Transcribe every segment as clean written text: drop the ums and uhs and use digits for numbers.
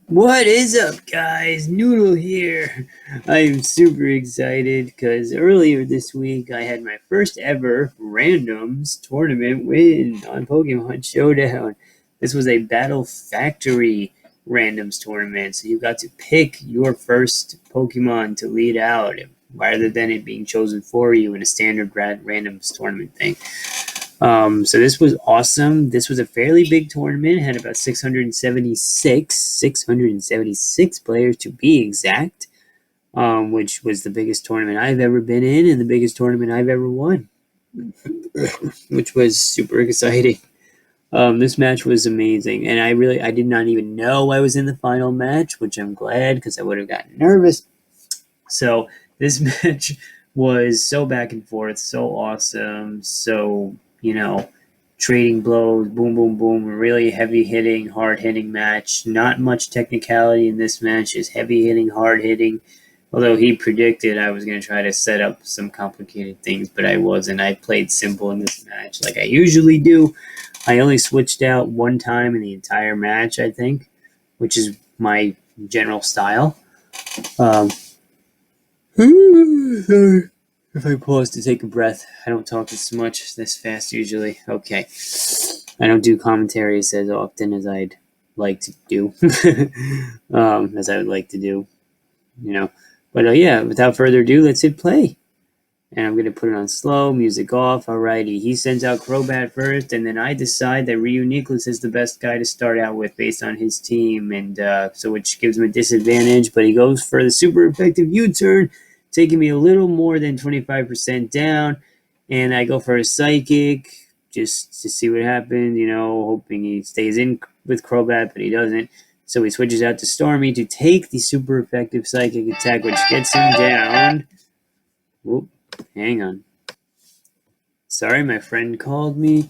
What is up, guys? Noodle here. I am super excited because earlier this week I had my first ever randoms tournament win on Pokemon Showdown. This was a Battle Factory randoms tournament, so you got to pick your first Pokemon to lead out rather than it being chosen for you in a standard randoms tournament thing. So this was awesome. This was a fairly big tournament. It had about 676 players to be exact, which was the biggest tournament I've ever been in and the biggest tournament I've ever won, which was super exciting. This match was amazing, and I did not even know I was in the final match, which I'm glad because I would have gotten nervous. So this match was so back and forth, so awesome, so trading blows, boom, boom, boom, really heavy hitting, hard hitting match. Not much technicality in this match, just heavy hitting, hard hitting. Although he predicted I was going to try to set up some complicated things, but I wasn't. I played simple in this match like I usually do. I only switched out one time in the entire match, I think, which is my general style. Sorry. If I pause to take a breath, I don't talk this much, this fast usually. Okay. I don't do commentaries as often as I'd like to do. As I would like to do, you know. But yeah, without further ado, let's hit play. And I'm going to put it on slow, music off. Alrighty. He sends out Crobat first, and then I decide that Ryu Nicholas is the best guy to start out with based on his team, and so which gives him a disadvantage, but he goes for the super effective U-turn, taking me a little more than 25% down, and I go for a Psychic just to see what happens, hoping he stays in with Crobat, but he doesn't. So he switches out to Stormy to take the super effective Psychic attack, which gets him down. Whoop. Hang on. Sorry, my friend called me.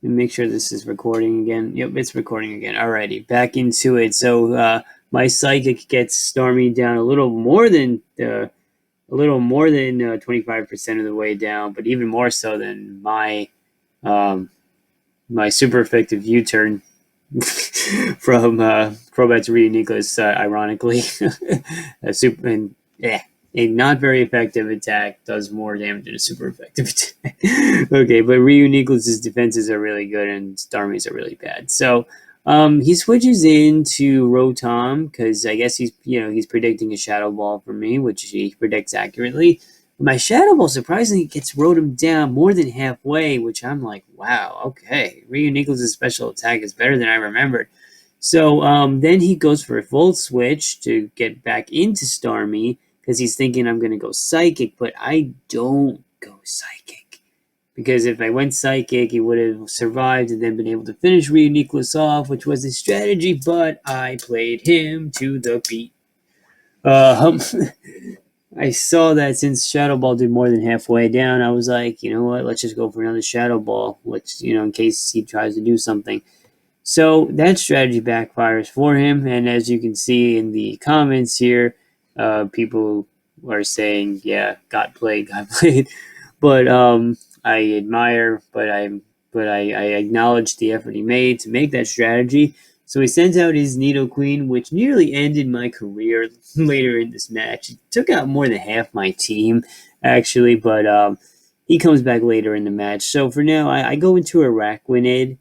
Let me make sure this is recording again. Yep, it's recording again. Alrighty, back into it. So my Psychic gets Stormy down a little more than 25% of the way down, but even more so than my super effective U-turn from Crobat to Ryu Nicholas, ironically. A not very effective attack does more damage than a super effective attack. Okay, but Ryu Nicholas's defenses are really good and Starmie's are really bad. So he switches into Rotom because I guess he's predicting a Shadow Ball for me, which he predicts accurately. My Shadow Ball surprisingly gets Rotom down more than halfway, which I'm like, wow, okay. Ryu Nicholas' special attack is better than I remembered. So then he goes for a Volt Switch to get back into Starmie because he's thinking I'm going to go Psychic, but I don't go Psychic. Because if I went Psychic, he would have survived and then been able to finish Ryu Nicholas off, which was his strategy, but I played him to the beat. I saw that since Shadow Ball did more than halfway down, I was like, you know what, let's just go for another Shadow Ball, in case he tries to do something. So that strategy backfires for him, and as you can see in the comments here, people are saying, yeah, got played. But I admire, but I acknowledge the effort he made to make that strategy. So he sends out his Nidoqueen, which nearly ended my career later in this match. It took out more than half my team, actually, but he comes back later in the match. So for now, I go into Araquanid.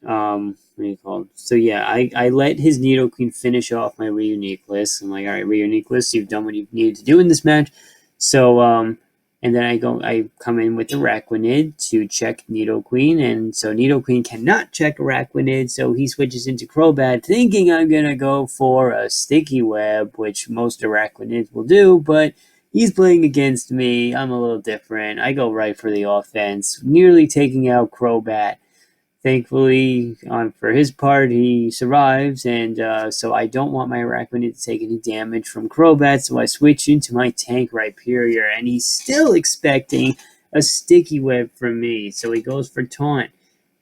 What do you call it? So yeah, I let his Nidoqueen finish off my Ryu Nicholas. I'm like, all right, Ryu Nicholas, you've done what you needed to do in this match. So and then I come in with Araquanid to check Nidoqueen, and so Nidoqueen cannot check Araquanid, so he switches into Crobat, thinking I'm gonna go for a Sticky Web, which most Araquanids will do, but he's playing against me. I'm a little different. I go right for the offense, nearly taking out Crobat. Thankfully, for his part, he survives, and so I don't want my Araquanid to take any damage from Crobat, so I switch into my Tank Rhyperior, and he's still expecting a Sticky Web from me, so he goes for Taunt.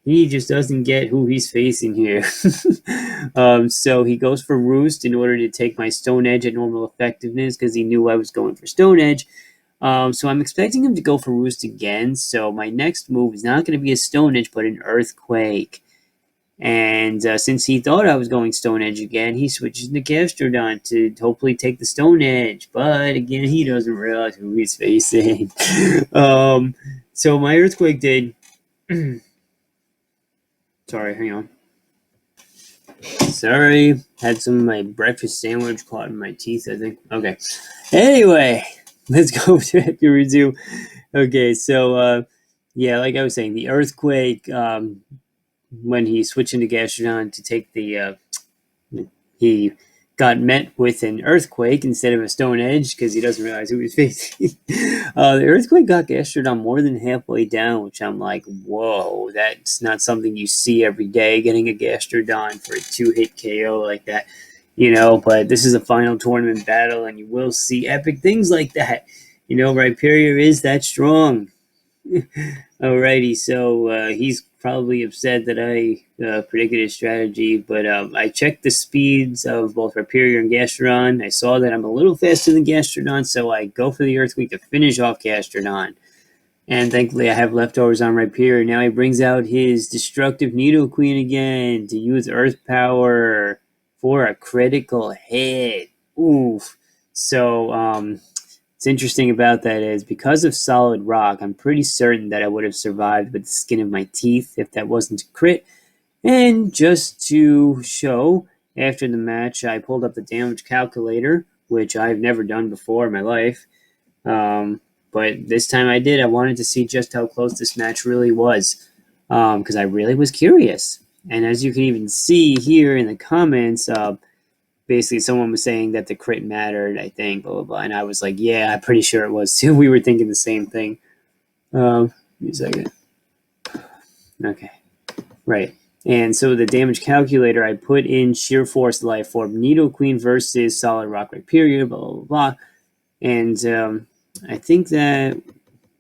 He just doesn't get who he's facing here. So he goes for Roost in order to take my Stone Edge at normal effectiveness, because he knew I was going for Stone Edge. So I'm expecting him to go for Roost again. So my next move is not going to be a Stone Edge, but an Earthquake. And since he thought I was going Stone Edge again, he switches to Gastrodon to hopefully take the Stone Edge. But again, he doesn't realize who he's facing. So my Earthquake did. Sorry, hang on. Sorry, had some of my breakfast sandwich caught in my teeth, I think. Okay. Anyway, let's go to review. Okay, so yeah, like I was saying, the Earthquake, when he switched into Gastrodon to take the he got met with an Earthquake instead of a Stone Edge because he doesn't realize who he's facing. The Earthquake got Gastrodon more than halfway down, which I'm like, whoa, that's not something you see every day, getting a Gastrodon for a 2-hit KO like that, but this is a final tournament battle, and you will see epic things like that. Rhyperior is that strong. Alrighty, so he's probably upset that I predicted his strategy, but I checked the speeds of both Rhyperior and Gastrodon. I saw that I'm a little faster than Gastrodon, so I go for the Earthquake to finish off Gastrodon. And thankfully, I have leftovers on Rhyperior. Now he brings out his Destructive Nidoqueen again to use Earth Power for a critical hit. Oof. So, what's interesting about that is because of Solid Rock, I'm pretty certain that I would have survived with the skin of my teeth if that wasn't a crit. And just to show, after the match, I pulled up the damage calculator, which I've never done before in my life. But this time I did. I wanted to see just how close this match really was, because I really was curious. And as you can even see here in the comments, basically someone was saying that the crit mattered, I think, blah, blah, blah. And I was like, yeah, I'm pretty sure it was too. We were thinking the same thing. Give me a second. Okay. Right. And so the damage calculator, I put in Sheer Force Life Orb, Nidoqueen versus Solid Rock Rhyperior, blah, blah, blah. And I think that,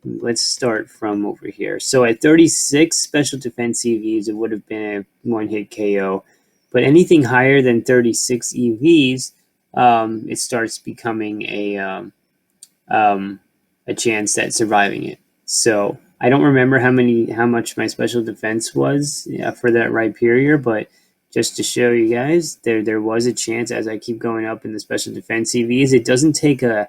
let's start from over here. So at 36 special defense EVs, it would have been a one-hit KO. But anything higher than 36 EVs, it starts becoming a chance at surviving it. So I don't remember how much my special defense was for that Rhyperior, but just to show you guys, there was a chance as I keep going up in the special defense EVs. It doesn't take a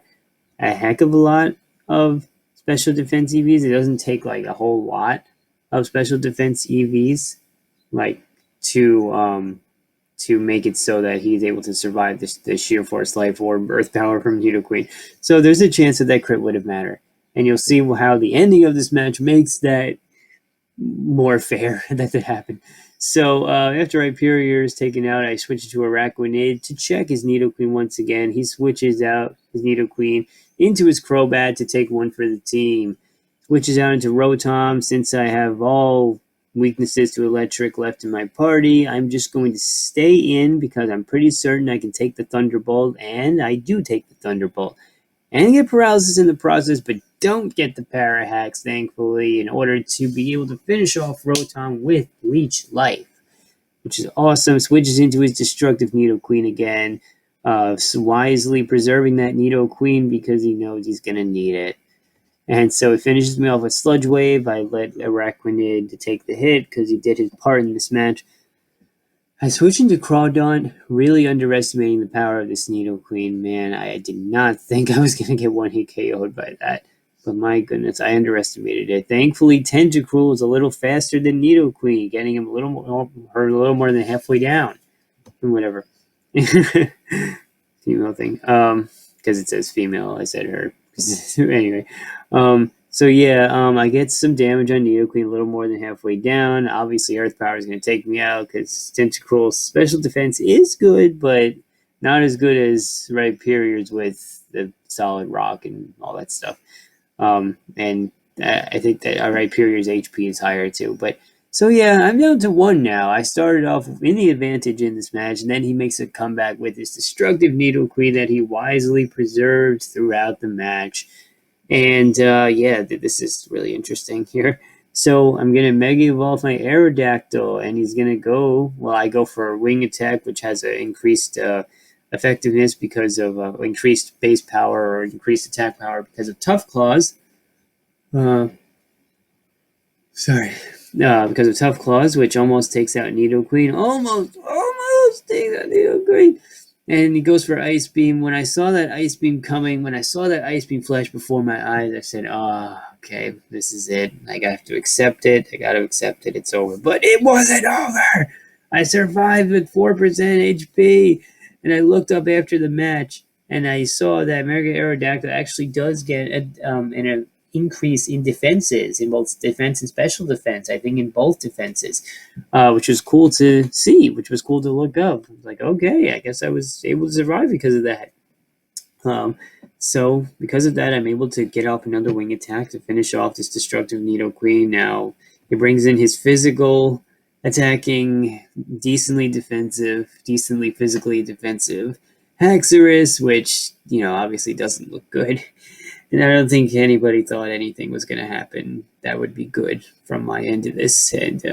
heck of a lot of special defense EVs. It doesn't take like a whole lot of special defense EVs, like to make it so that he's able to survive the Sheer Force Life Orb Earth Power from Nidoqueen. So there's a chance that crit would have mattered. And you'll see how the ending of this match makes that more fair that happened. So after Rhyperior is taken out, I switch to Araquanid to check his Nidoqueen once again. He switches out his Nidoqueen into his Crobat to take one for the team. Switches out into Rotom. Since I have all weaknesses to electric left in my party, I'm just going to stay in because I'm pretty certain I can take the Thunderbolt, and I do take the Thunderbolt. And get paralysis in the process, but don't get the Para Hacks, thankfully, in order to be able to finish off Rotom with Leech Life, which is awesome. Switches into his Destructive Nidoqueen again, wisely preserving that Nidoqueen because he knows he's going to need it. And so it finishes me off with Sludge Wave. I let Araquanid to take the hit because he did his part in this match. I switched into Crawdaunt, really underestimating the power of this Nidoqueen. Man, I did not think I was going to get one-hit KO'd by that. But my goodness, I underestimated it. Thankfully, Tentacruel is a little faster than Nidoqueen, getting him a little more than halfway down. Whatever. Female thing. Because it says female, I said her. Anyway. So yeah, I get some damage on Nidoqueen, a little more than halfway down. Obviously, Earth Power is going to take me out because Tentacruel's special defense is good, but not as good as Rhyperior's with the Solid Rock and all that stuff. And I think that Rhyperior's HP is higher too. But so yeah, I'm down to 1 now. I started off in the advantage in this match, and then he makes a comeback with his Destructive Nidoqueen that he wisely preserved throughout the match. And yeah, this is really interesting here. So I'm going to Mega Evolve my Aerodactyl, and he's going to go, well, I go for a Wing Attack, which has an increased effectiveness because of increased base power or increased attack power because of Tough Claws. Sorry. because of Tough Claws, which almost takes out Nidoqueen. Almost takes out Nidoqueen. And he goes for Ice Beam. When I saw that Ice Beam coming, when I saw that Ice Beam flash before my eyes, I said, oh, okay, this is it. I have to accept it. I got to accept it. It's over. But it wasn't over. I survived with 4% HP. And I looked up after the match, and I saw that Mega Aerodactyl actually does get an increase in defenses, in both defense and special defense. I think in both defenses, which was cool to see, which was cool to look up. I was like, okay, I guess I was able to survive because of that. So because of that, I'm able to get up another wing attack to finish off this destructive Nidoqueen. Now he brings in his physical attacking, decently defensive, decently physically defensive Haxorus, which obviously doesn't look good. And I don't think anybody thought anything was going to happen that would be good from my end of this. And,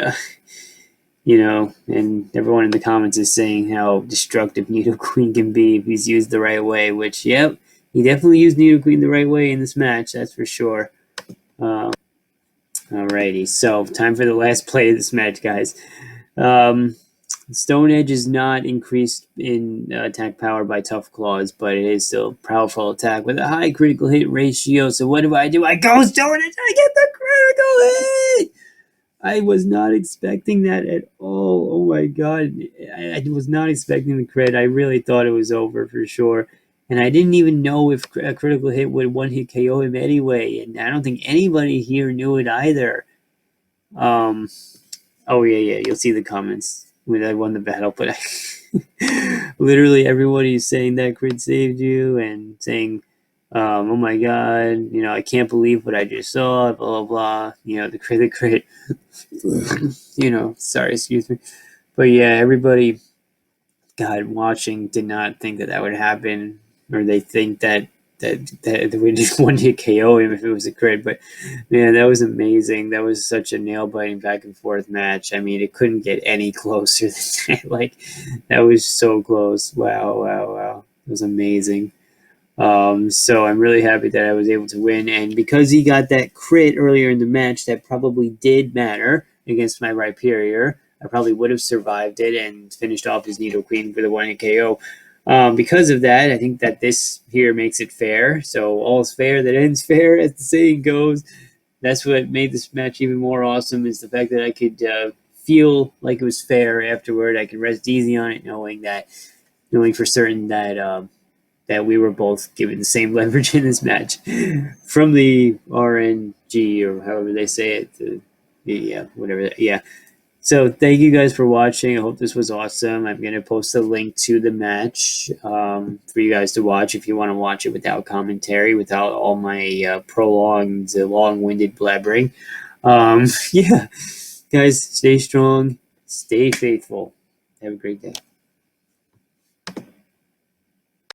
and everyone in the comments is saying how destructive Nidoqueen can be if he's used the right way, which, yep, he definitely used Nidoqueen the right way in this match, that's for sure. Alrighty, so time for the last play of this match, guys. Stone Edge is not increased in attack power by Tough Claws, but it is still a powerful attack with a high critical hit ratio. So what do? I go Stone Edge, I get the critical hit! I was not expecting that at all. Oh my god. I was not expecting the crit. I really thought it was over for sure. And I didn't even know if a critical hit would one-hit KO him anyway. And I don't think anybody here knew it either. Oh yeah, you'll see the comments when I won the battle, but literally everybody is saying that crit saved you and saying, oh my god, I can't believe what I just saw, blah, blah, blah, the crit, sorry, excuse me. But yeah, everybody, God, watching did not think that would happen, or they think that we just wanted to KO him if it was a crit. But man, that was amazing. That was such a nail biting back and forth match. I mean, it couldn't get any closer than that. Like, that was so close. Wow. It was amazing. So I'm really happy that I was able to win. And because he got that crit earlier in the match, that probably did matter against my Rhyperior. I probably would have survived it and finished off his Nidoqueen for the one-hit KO. Because of that, I think that this here makes it fair. So all's fair that ends fair, as the saying goes. That's what made this match even more awesome, is the fact that I could feel like it was fair afterward. I could rest easy on it, knowing for certain that that we were both given the same leverage in this match from the RNG, or however they say it. Whatever. Yeah. So thank you guys for watching. I hope this was awesome. I'm going to post a link to the match for you guys to watch if you want to watch it without commentary, without all my prolonged, long-winded blabbering. Yeah. Guys, stay strong. Stay faithful. Have a great day.